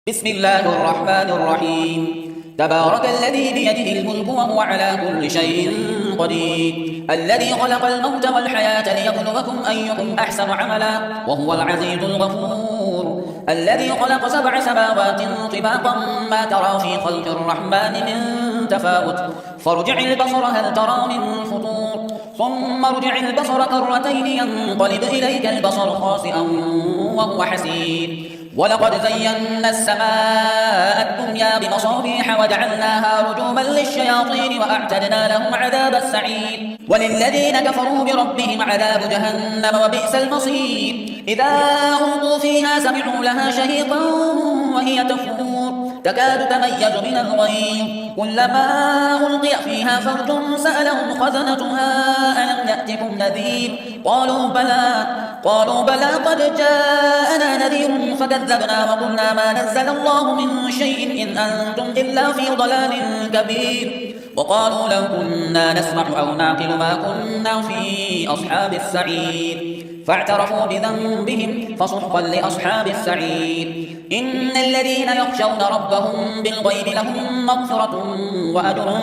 بسم الله الرحمن الرحيم. تبارك الذي بيده الملك وهو على كل شيء قدير، الذي خلق الموت والحياة ليبلوكم أيكم أحسن عملا وهو العزيز الغفور، الذي خلق 7 سماوات طباقا ما ترى في خلق الرحمن من تفاوت، فارجع البصر هل ترى من فطور، ثم ارجع البصر كرتين ينقلب إليك البصر خاسئا وهو حسير، ولقد زينا السماء الدنيا بمصابيح وجعلناها رجوما للشياطين وأعتدنا لهم عذاب السعير، وللذين كفروا بربهم عذاب جهنم وبئس المصير. إذا ألقوا فيها سمعوا لها شهيقا وهي تفور تكاد تميز من الغيظ، كلما ألقي فيها فوج سألهم خزنتها ألم يأتكم نذير، قالوا بلى قد جاءنا نذير فكذبنا وقلنا ما نزل الله من شيء إن أنتم إلا في ضلال كبير، وقالوا لو كنا نسمع أو نعقل ما كنا في أصحاب السعير، فاعترفوا بذنبهم فسحقا لأصحاب السعير. إن الذين يخشون ربهم بالغيب لهم مغفرة وأجر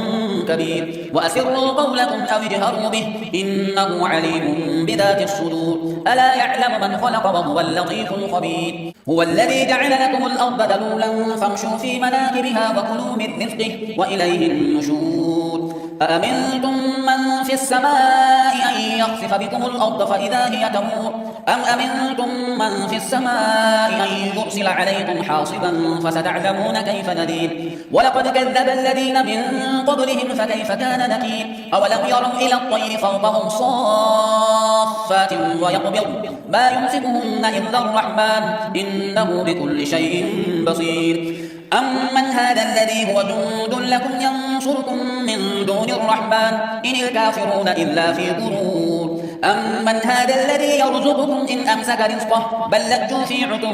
كبير، وأسروا قولكم أو اجهروا به إنه عليم بذات الصدور، ألا يعلم من خلق وهو اللطيف الخبير. هو الذي جعل لكم الأرض ذلولا فامشوا في مناكبها وكلوا من رزقه وإليه النشور. أأمنتم من في السماء أن يخسف بكم الأرض فإذا هي تمور، أم أمنتم من في السماء أن يرسل عليكم حاصبا فستعلمون كيف نذير. ولقد كذب الذين من قبلهم فكيف كان نكير. أولم يروا إلى الطير فوقهم صافات ويقبض ما يمسكهن إلا الرحمن إنه بكل شيء بصير. أمن هذا الذي هو جند لكم ينصركم من دون الرحمن إن الكافرون إلا في غرور. أمن هذا الذي يرزقكم إن أمسك رزقه بل لجوا في عتو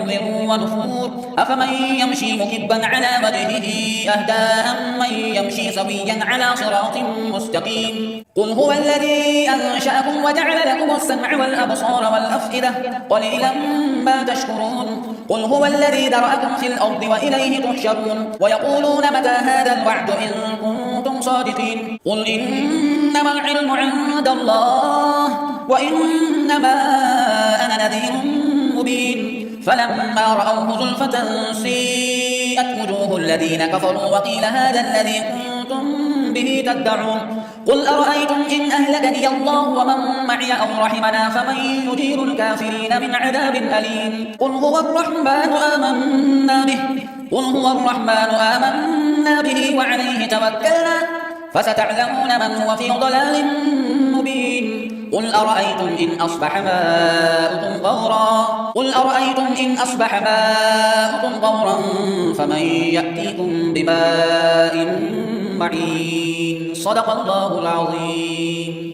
ونفور. أفمن يمشي مكبا على وجهه أهدى أمن يمشي سويا على صراط مستقيم. قل هو الذي أنشأكم وجعل لكم السمع والأبصار والأفئدة قليلا ما تشكرون. قل هو الذي ذرأكم في الأرض وإليه تحشرون. ويقولون متى هذا الوعد إن كنتم صادقين. قل إنما العلم عند الله وإنما أنا نذير مبين. فلما رأوه زلفة سيئت وجوه الذين كفروا وقيل هذا الذي كنتم به تدعون. قل أرأيتم إن أهلكني الله ومن معي أو رحمنا فمن يجير الكافرين من عذاب أليم. قل هو الرحمن آمنا به وعليه توكلنا فستعلمون من هو في ضلال مبين. قل أرأيتم إن أصبح ماؤكم غورا فمن يأتيكم بماء معين. صدق الله العظيم.